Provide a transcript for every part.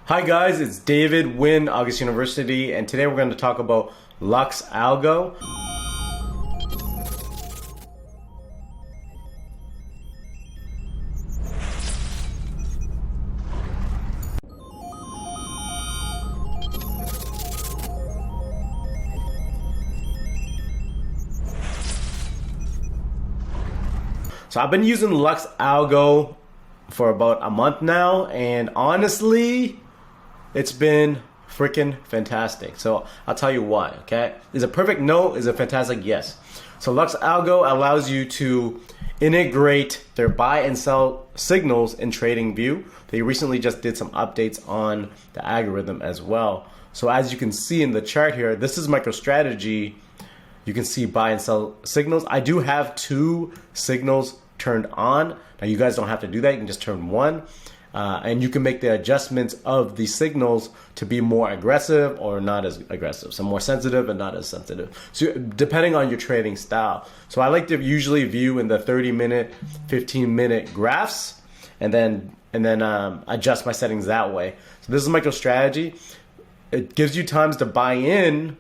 Hi guys, it's David Wynn, August University, and today we're going to talk about Lux Algo. So I've been using Lux Algo for about a month now, and honestly, it's been freaking fantastic. So I'll tell you why, okay? Is it perfect? No. Is it fantastic? Yes. So Lux Algo allows you to integrate their buy and sell signals in TradingView. They recently just did some updates on the algorithm as well. So as you can see in the chart here, this is MicroStrategy. You can see buy and sell signals. I do have two signals turned on. Now you guys don't have to do that. You can just turn one. And you can make the adjustments of the signals to be more aggressive or not as aggressive. So more sensitive and not as sensitive. So depending on your trading style. So I like to usually view in the 30-minute, 15-minute graphs and then adjust my settings that way. So this is MicroStrategy. It gives you times to buy in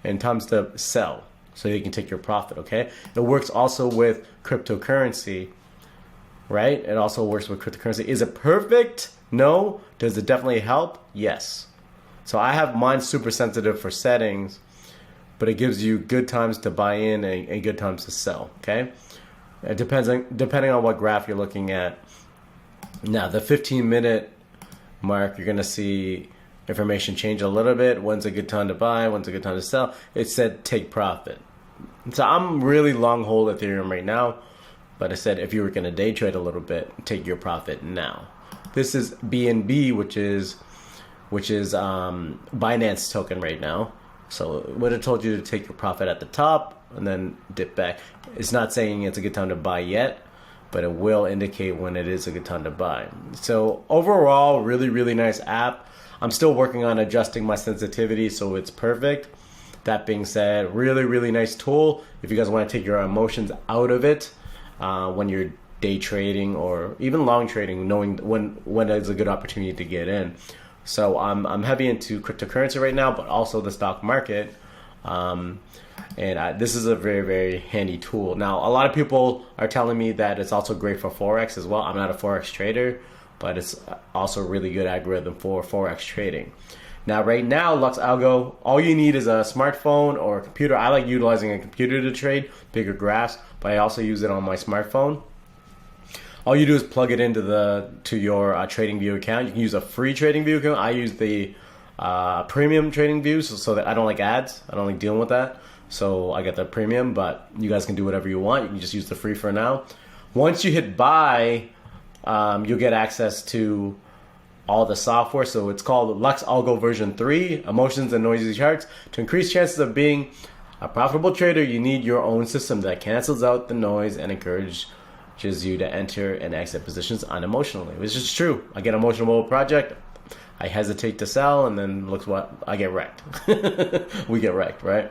and times to sell so you can take your profit, okay? It works also with cryptocurrency. Right? It also works with cryptocurrency. Is it perfect? No. Does it definitely help? Yes. So I have mine super sensitive for settings, but it gives you good times to buy in and good times to sell. Okay? It depending on what graph you're looking at. Now the 15-minute mark, you're gonna see information change a little bit. When's a good time to buy? When's a good time to sell? It said take profit. So I'm really long hold Ethereum right now. But I said if you were going to day trade a little bit, take your profit now. This is BNB, which is Binance token right now. So it would have told you to take your profit at the top and then dip back. It's not saying it's a good time to buy yet, but it will indicate when it is a good time to buy. So overall, really nice app. I'm still working on adjusting my sensitivity so it's perfect. That being said, really nice tool. If you guys want to take your emotions out of it, when you're day trading or even long trading, knowing when is a good opportunity to get in. So I'm heavy into cryptocurrency right now, but also the stock market. This is a very handy tool. Now, a lot of people are telling me that it's also great for Forex as well. I'm not a Forex trader, but it's also a really good algorithm for Forex trading. Now, right now, Lux Algo, all you need is a smartphone or a computer. I like utilizing a computer to trade bigger graphs, but I also use it on my smartphone. All you do is plug it into your TradingView account. You can use a free TradingView account. I use the premium TradingView so that I don't like ads. I don't like dealing with that. So I get the premium, but you guys can do whatever you want. You can just use the free for now. Once you hit buy, you'll get access to all the software. So it's called Lux Algo version 3, emotions and noisy charts. To increase chances of being a profitable trader, you need your own system that cancels out the noise and encourages you to enter and exit positions unemotionally, which is true. I get emotional project, I hesitate to sell, and then look what I get wrecked. We get wrecked, right?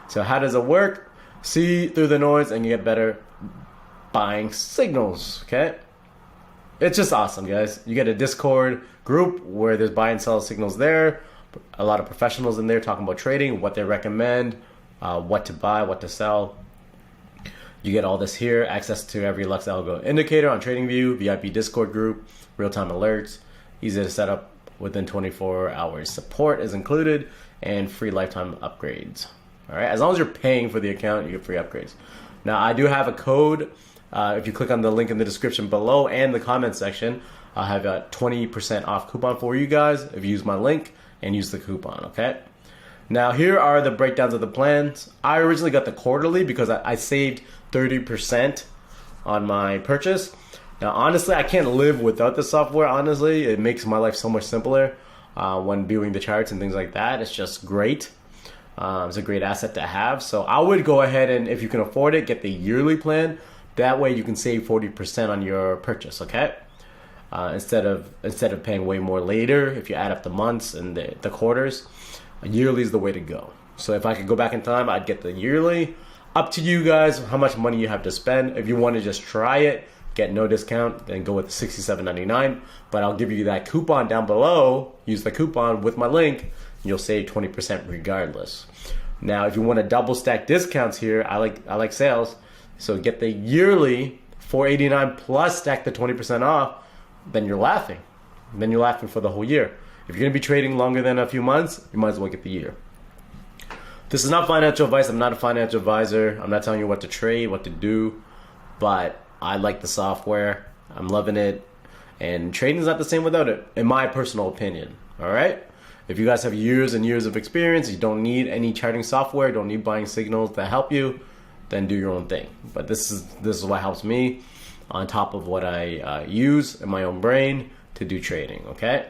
So how does it work? See through the noise and you get better buying signals, okay? It's just awesome, guys. You get a Discord group where there's buy and sell signals there. A lot of professionals in there talking about trading, what they recommend, what to buy, what to sell. You get all this here, access to every Lux Algo indicator on TradingView, VIP Discord group, real-time alerts, easy to set up within 24 hours. Support is included and free lifetime upgrades. All right, as long as you're paying for the account, you get free upgrades. Now, I do have a code. If you click on the link in the description below and the comment section, I'll have a 20% off coupon for you guys if you use my link and use the coupon, okay? Now, here are the breakdowns of the plans. I originally got the quarterly because I saved 30% on my purchase. Now, honestly, I can't live without the software, honestly. It makes my life so much simpler when viewing the charts and things like that. It's just great. It's a great asset to have. So I would go ahead and, if you can afford it, get the yearly plan. That way you can save 40% on your purchase, okay? Instead of paying way more later, if you add up the months and the quarters, a yearly is the way to go. So if I could go back in time, I'd get the yearly. Up to you guys how much money you have to spend. If you want to just try it, get no discount, then go with $67.99. But I'll give you that coupon down below. Use the coupon with my link, and you'll save 20% regardless. Now, if you want to double stack discounts here, I like sales. So get the yearly $489 plus stack the 20% off. Then you're laughing. Then you're laughing for the whole year. If you're going to be trading longer than a few months, you might as well get the year. This is not financial advice. I'm not a financial advisor. I'm not telling you what to trade, what to do, but I like the software. I'm loving it. And trading is not the same without it, in my personal opinion. All right? If you guys have years and years of experience, you don't need any charting software, don't need buying signals to help you, then do your own thing. But this is what helps me on top of what I use in my own brain to do trading, okay?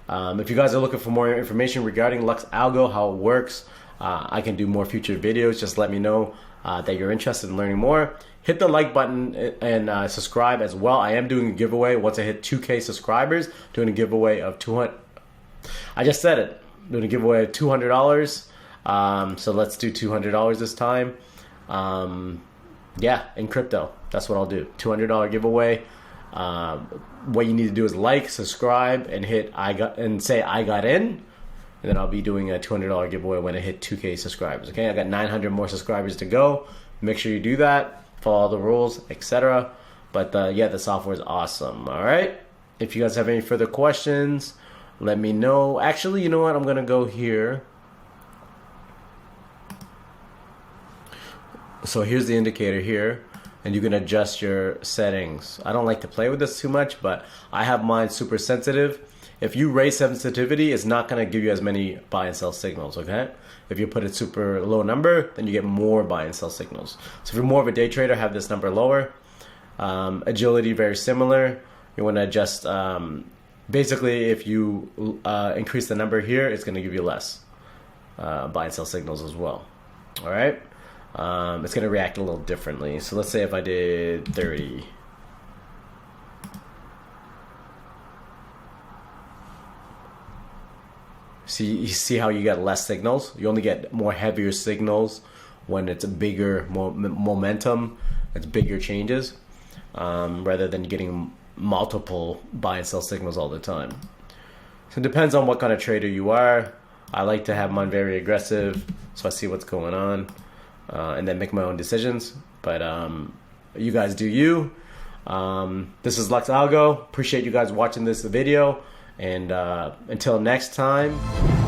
If you guys are looking for more information regarding Lux Algo, how it works, I can do more future videos. Just let me know that you're interested in learning more. Hit the like button and subscribe as well. I am doing a giveaway. Once I hit 2K subscribers, doing a giveaway of 200. I just said it. Doing a giveaway of $200. So let's do $200 this time. Yeah, in crypto. That's what I'll do. $200 giveaway. What you need to do is like, subscribe, and hit say I got in, and then I'll be doing a $200 giveaway when I hit 2K subscribers. Okay, I got 900 more subscribers to go. Make sure you do that. Follow all the rules, etc. But yeah, the software is awesome. All right. If you guys have any further questions, let me know. Actually, you know what? I'm gonna go here. So here's the indicator here, and you can adjust your settings. I don't like to play with this too much, but I have mine super sensitive. If you raise sensitivity, it's not going to give you as many buy and sell signals, okay? If you put it super low number, then you get more buy and sell signals. So if you're more of a day trader, have this number lower. Agility, very similar. You want to adjust, basically if you increase the number here, it's going to give you less buy and sell signals as well, all right? It's going to react a little differently. So let's say if I did 30. You see how you get less signals? You only get more heavier signals when it's a bigger momentum, it's bigger changes, rather than getting multiple buy and sell signals all the time. So it depends on what kind of trader you are. I like to have mine very aggressive, so I see what's going on. And then make my own decisions. But you guys do you. This is Lux Algo. Appreciate you guys watching this video. And until next time.